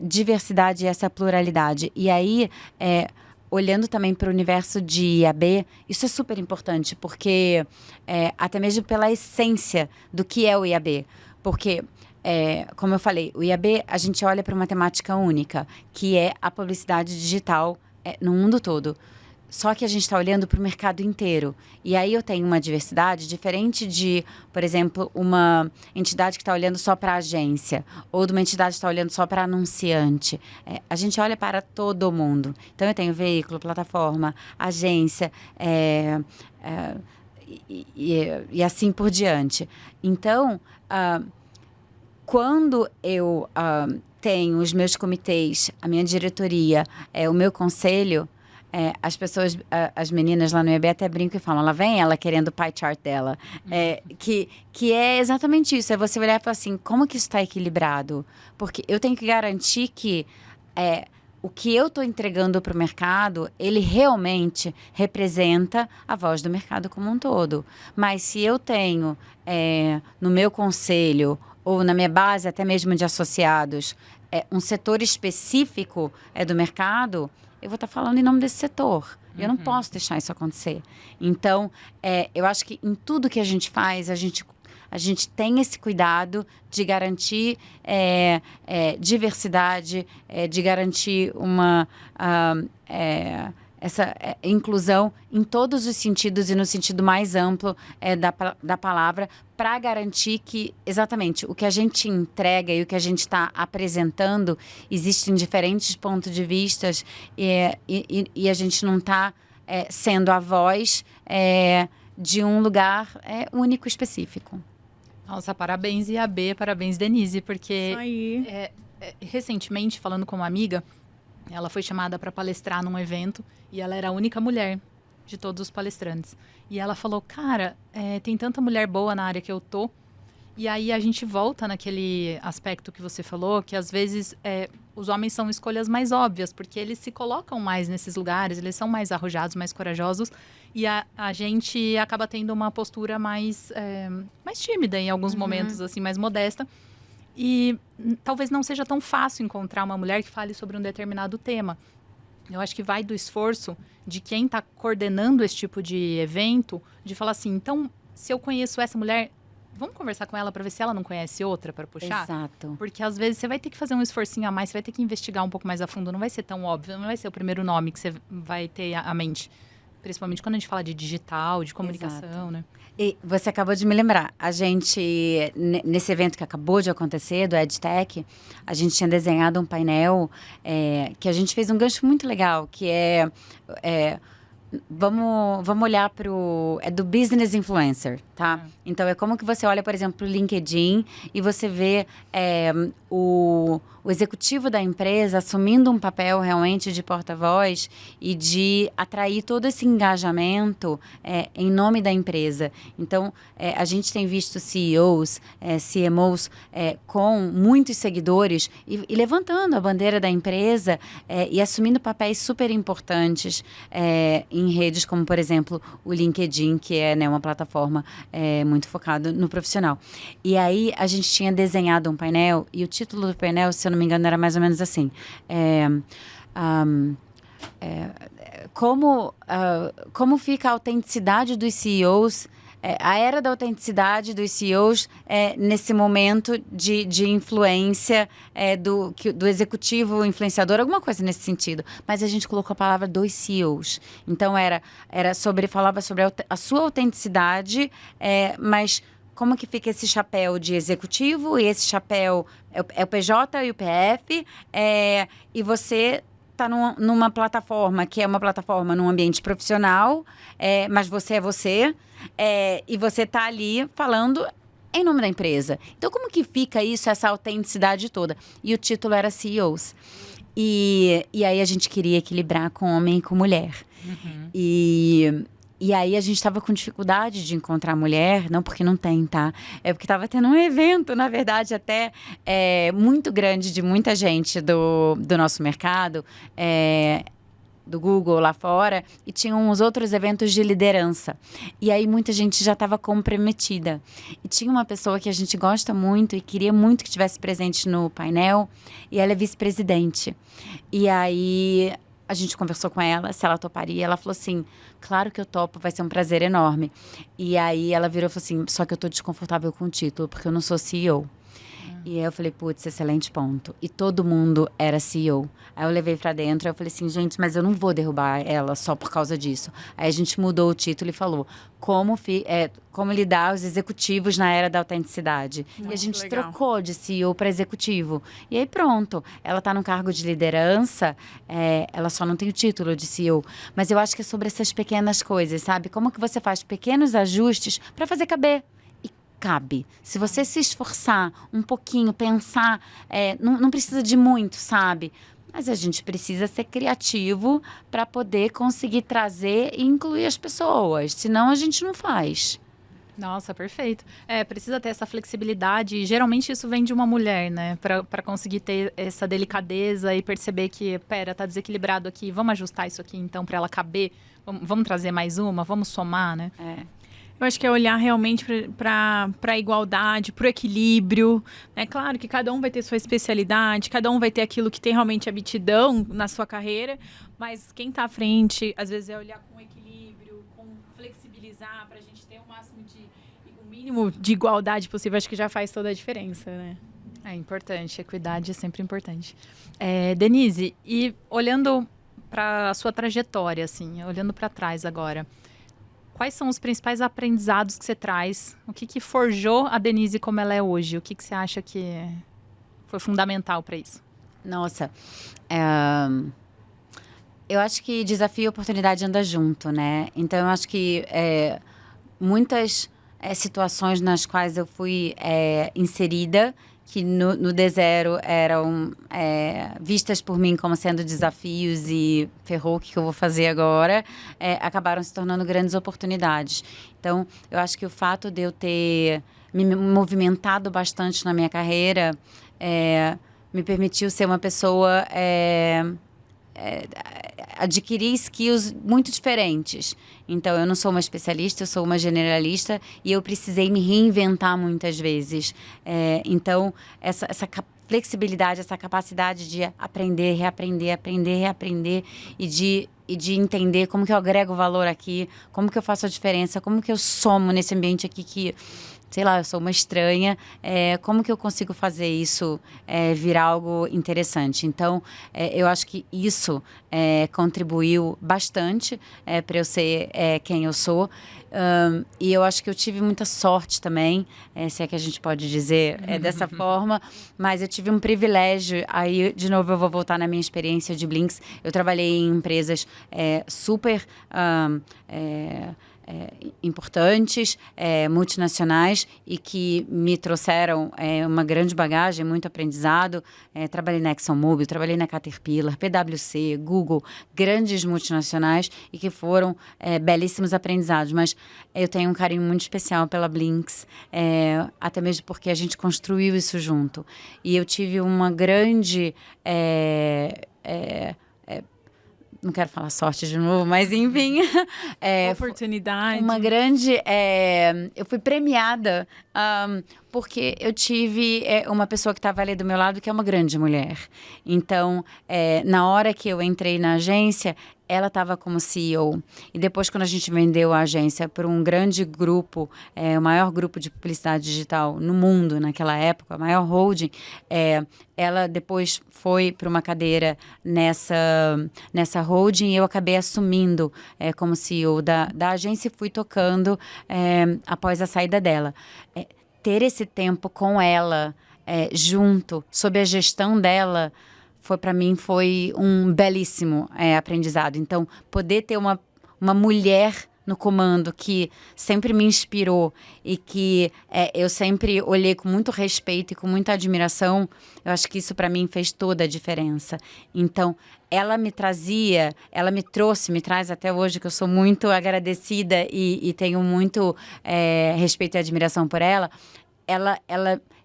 diversidade e essa pluralidade. E aí, olhando também para o universo de IAB, isso é super importante, porque até mesmo pela essência do que é o IAB. Porque, como eu falei, o IAB, a gente olha para uma temática única, que é a publicidade digital no mundo todo. Só que a gente está olhando para o mercado inteiro. E aí eu tenho uma diversidade diferente de, por exemplo, uma entidade que está olhando só para a agência, ou de uma entidade que está olhando só para anunciante. A gente olha para todo mundo. Então eu tenho veículo, plataforma, agência, e assim por diante. Então, quando eu tenho os meus comitês, a minha diretoria, o meu conselho, as pessoas, as meninas lá no IAB até brincam e falam, lá vem ela querendo o pie chart dela. Que é exatamente isso, é você olhar e falar assim, como que isso está equilibrado? Porque eu tenho que garantir que o que eu estou entregando para o mercado, ele realmente representa a voz do mercado como um todo. Mas se eu tenho no meu conselho ou na minha base, até mesmo de associados, um setor específico do mercado, eu vou estar falando em nome desse setor. Eu não posso deixar isso acontecer. Então, eu acho que em tudo que a gente faz, a gente tem esse cuidado de garantir diversidade, de garantir essa inclusão em todos os sentidos e no sentido mais amplo da palavra, para garantir que, exatamente, o que a gente entrega e o que a gente está apresentando existem diferentes pontos de vista e a gente não está sendo a voz de um lugar único específico. Nossa, parabéns IAB, parabéns Denise, porque Isso aí. Recentemente, falando com uma amiga, ela foi chamada para palestrar num evento e ela era a única mulher de todos os palestrantes. E ela falou, cara, tem tanta mulher boa na área que eu tô. E aí a gente volta naquele aspecto que você falou, que às vezes os homens são escolhas mais óbvias, porque eles se colocam mais nesses lugares, eles são mais arrojados, mais corajosos. E a gente acaba tendo uma postura mais tímida em alguns momentos, assim, mais modesta. E talvez não seja tão fácil encontrar uma mulher que fale sobre um determinado tema. Eu acho que vai do esforço de quem está coordenando esse tipo de evento, de falar assim, então, se eu conheço essa mulher, vamos conversar com ela para ver se ela não conhece outra para puxar? Exato. Porque às vezes você vai ter que fazer um esforcinho a mais, você vai ter que investigar um pouco mais a fundo, não vai ser tão óbvio, não vai ser o primeiro nome que você vai ter à mente. Principalmente quando a gente fala de digital, de comunicação, Exato. né? E você acabou de me lembrar, a gente, nesse evento que acabou de acontecer, do EdTech, a gente tinha desenhado um painel que a gente fez um gancho muito legal, que vamos olhar para o... do business influencer, tá? Então, é como que você olha, por exemplo, o LinkedIn e você vê o executivo da empresa assumindo um papel realmente de porta-voz e de atrair todo esse engajamento em nome da empresa. Então, a gente tem visto CEOs, CMOs com muitos seguidores e levantando a bandeira da empresa e assumindo papéis super importantes em redes como, por exemplo, o LinkedIn, que é uma plataforma muito focada no profissional. E aí, a gente tinha desenhado um painel e o título do painel, se eu não me engano, era mais ou menos assim. Como fica a autenticidade dos CEOs, a era da autenticidade dos CEOs nesse momento de influência do executivo influenciador, alguma coisa nesse sentido. Mas a gente colocou a palavra dos CEOs. Então, falava sobre a sua autenticidade, mas como que fica esse chapéu de executivo e esse chapéu é o PJ e o PF, e você está numa plataforma que é uma plataforma num ambiente profissional, mas você é você, e você está ali falando em nome da empresa. Então, como que fica isso, essa autenticidade toda? E o título era CEOs. E aí a gente queria equilibrar com homem e com mulher. E aí a gente estava com dificuldade de encontrar mulher, não porque não tem, tá? É porque estava tendo um evento, na verdade, até muito grande de muita gente do nosso mercado, do Google lá fora, e tinha uns outros eventos de liderança. E aí muita gente já estava comprometida. E tinha uma pessoa que a gente gosta muito e queria muito que estivesse presente no painel, e ela é vice-presidente. E aí a gente conversou com ela, se ela toparia. Ela falou assim, claro que eu topo, vai ser um prazer enorme. E aí ela virou e falou assim, só que eu tô desconfortável com o título, porque eu não sou CEO. E aí eu falei, putz, excelente ponto. E todo mundo era CEO. Aí eu levei pra dentro, eu falei assim, gente, mas eu não vou derrubar ela só por causa disso. Aí a gente mudou o título e falou, como lidar os executivos na era da autenticidade. E a gente trocou de CEO para executivo. E aí pronto, ela tá num cargo de liderança, ela só não tem o título de CEO. Mas eu acho que é sobre essas pequenas coisas, sabe? Como que você faz pequenos ajustes para fazer caber? Cabe. Se você se esforçar um pouquinho, pensar, não precisa de muito, sabe? Mas a gente precisa ser criativo para poder conseguir trazer e incluir as pessoas. Senão a gente não faz. Nossa, perfeito. Precisa ter essa flexibilidade. E geralmente isso vem de uma mulher, né? Para conseguir ter essa delicadeza e perceber que, tá desequilibrado aqui, vamos ajustar isso aqui então para ela caber. Vamos trazer mais uma, vamos somar, né? Eu acho que é olhar realmente para a igualdade, para o equilíbrio. É claro que cada um vai ter sua especialidade, cada um vai ter aquilo que tem realmente aptidão na sua carreira, mas quem está à frente, às vezes, é olhar com equilíbrio, com flexibilizar, para a gente ter o mínimo de igualdade possível. Acho que já faz toda a diferença, né? É importante, equidade é sempre importante. Denise, e olhando para a sua trajetória, assim, olhando para trás agora, quais são os principais aprendizados que você traz? O que forjou a Denise como ela é hoje? O que você acha que foi fundamental para isso? Nossa, eu acho que desafio e oportunidade andam junto, né? Então, eu acho que muitas situações nas quais eu fui inserida, que no D0 eram vistas por mim como sendo desafios e ferrou, o que eu vou fazer agora, acabaram se tornando grandes oportunidades. Então, eu acho que o fato de eu ter me movimentado bastante na minha carreira me permitiu ser uma pessoa... adquirir skills muito diferentes. Então, eu não sou uma especialista, eu sou uma generalista e eu precisei me reinventar muitas vezes. Então, essa flexibilidade, essa capacidade de aprender, reaprender e de entender como que eu agrego valor aqui, como que eu faço a diferença, como que eu somo nesse ambiente aqui que... sei lá, eu sou uma estranha, como que eu consigo fazer isso virar algo interessante? Então, eu acho que isso contribuiu bastante para eu ser quem eu sou. E eu acho que eu tive muita sorte também, se é que a gente pode dizer dessa forma, mas eu tive um privilégio. Aí, de novo, eu vou voltar na minha experiência de Blinks. Eu trabalhei em empresas super... importantes, multinacionais e que me trouxeram uma grande bagagem, muito aprendizado. Trabalhei na ExxonMobil, trabalhei na Caterpillar, PwC, Google, grandes multinacionais e que foram belíssimos aprendizados. Mas eu tenho um carinho muito especial pela Blinks, até mesmo porque a gente construiu isso junto. E eu tive uma grande... não quero falar sorte de novo, mas enfim. Oportunidade. Uma grande... eu fui premiada porque eu tive uma pessoa que estava ali do meu lado que é uma grande mulher. Então, na hora que eu entrei na agência, ela estava como CEO. E depois, quando a gente vendeu a agência para um grande grupo, o maior grupo de publicidade digital no mundo naquela época, a maior holding, ela depois foi para uma cadeira nessa holding e eu acabei assumindo como CEO da agência e fui tocando após a saída dela. Ter esse tempo com ela, junto, sob a gestão dela, para mim foi um belíssimo aprendizado. Então, poder ter uma mulher no comando que sempre me inspirou e que eu sempre olhei com muito respeito e com muita admiração, eu acho que isso para mim fez toda a diferença. Então, ela me traz até hoje, que eu sou muito agradecida e tenho muito respeito e admiração por ela.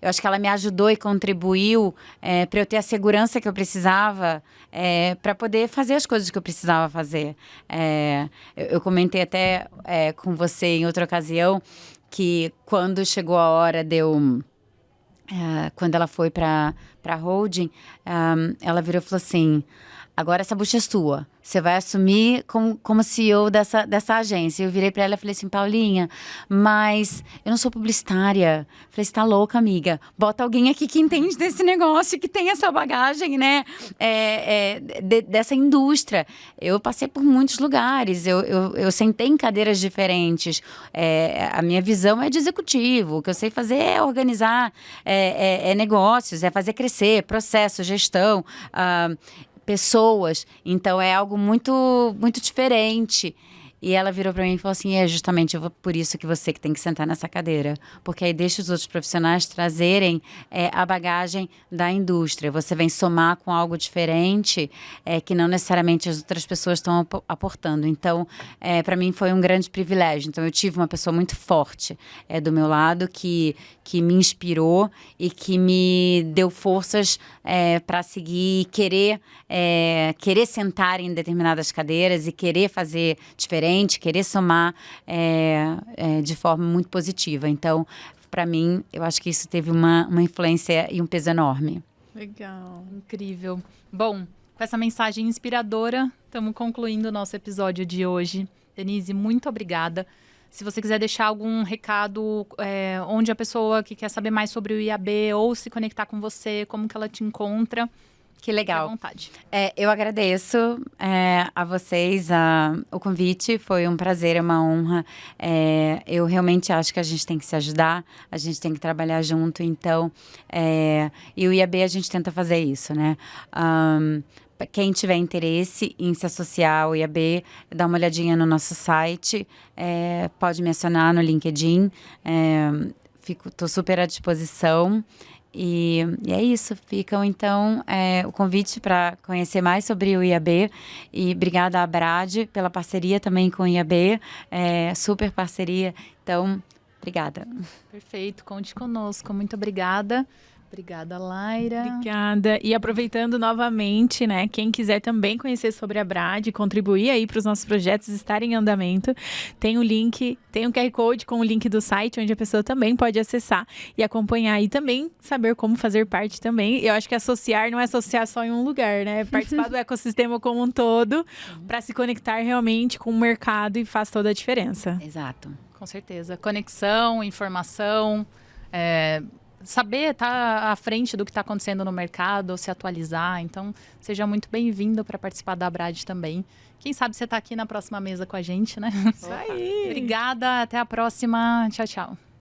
Eu acho que ela me ajudou e contribuiu para eu ter a segurança que eu precisava para poder fazer as coisas que eu precisava fazer. Eu comentei até com você em outra ocasião que quando chegou a hora de eu... quando ela foi para a holding, ela virou e falou assim... agora essa bucha é sua. Você vai assumir como CEO dessa agência. Eu virei pra ela e falei assim, Paulinha, mas eu não sou publicitária. Falei, você tá louca, amiga? Bota alguém aqui que entende desse negócio, que tem essa bagagem, né? Dessa indústria. Eu passei por muitos lugares. Eu sentei em cadeiras diferentes. A minha visão é de executivo. O que eu sei fazer é organizar negócios, é fazer crescer, processo, gestão, pessoas. Então, é algo muito, muito diferente. E ela virou pra mim e falou assim, justamente por isso que você que tem que sentar nessa cadeira. Porque aí deixa os outros profissionais trazerem a bagagem da indústria. Você vem somar com algo diferente que não necessariamente as outras pessoas estão aportando. Então, para mim foi um grande privilégio. Então, eu tive uma pessoa muito forte do meu lado que me inspirou e que me deu forças para seguir e querer sentar em determinadas cadeiras e querer fazer diferente, querer somar de forma muito positiva. Então, para mim, eu acho que isso teve uma influência e um peso enorme. Legal, incrível. Bom, com essa mensagem inspiradora, estamos concluindo o nosso episódio de hoje. Denise, muito obrigada. Se você quiser deixar algum recado, onde a pessoa que quer saber mais sobre o IAB ou se conectar com você, como que ela te encontra, que legal. À vontade. Eu agradeço a vocês o convite, foi um prazer, uma honra. Eu realmente acho que a gente tem que se ajudar, a gente tem que trabalhar junto, então, e o IAB a gente tenta fazer isso, né? Quem tiver interesse em se associar ao IAB, dá uma olhadinha no nosso site, pode me acionar no LinkedIn, estou super à disposição. E é isso, ficam então o convite para conhecer mais sobre o IAB e obrigada à Abrad pela parceria também com o IAB, super parceria, então obrigada. Perfeito, conte conosco, muito obrigada. Obrigada, Laira. Obrigada. E aproveitando novamente, né, quem quiser também conhecer sobre a Brad, contribuir aí para os nossos projetos estarem em andamento, tem o link, tem um QR Code com o link do site, onde a pessoa também pode acessar e acompanhar e também saber como fazer parte também. Eu acho que associar não é associar só em um lugar, né? Participar do ecossistema como um todo, para se conectar realmente com o mercado e faz toda a diferença. Exato. Com certeza. Conexão, informação, saber estar à frente do que está acontecendo no mercado, se atualizar. Então, seja muito bem-vindo para participar da Abrad também. Quem sabe você está aqui na próxima mesa com a gente, né? Isso aí! Obrigada, até a próxima. Tchau, tchau.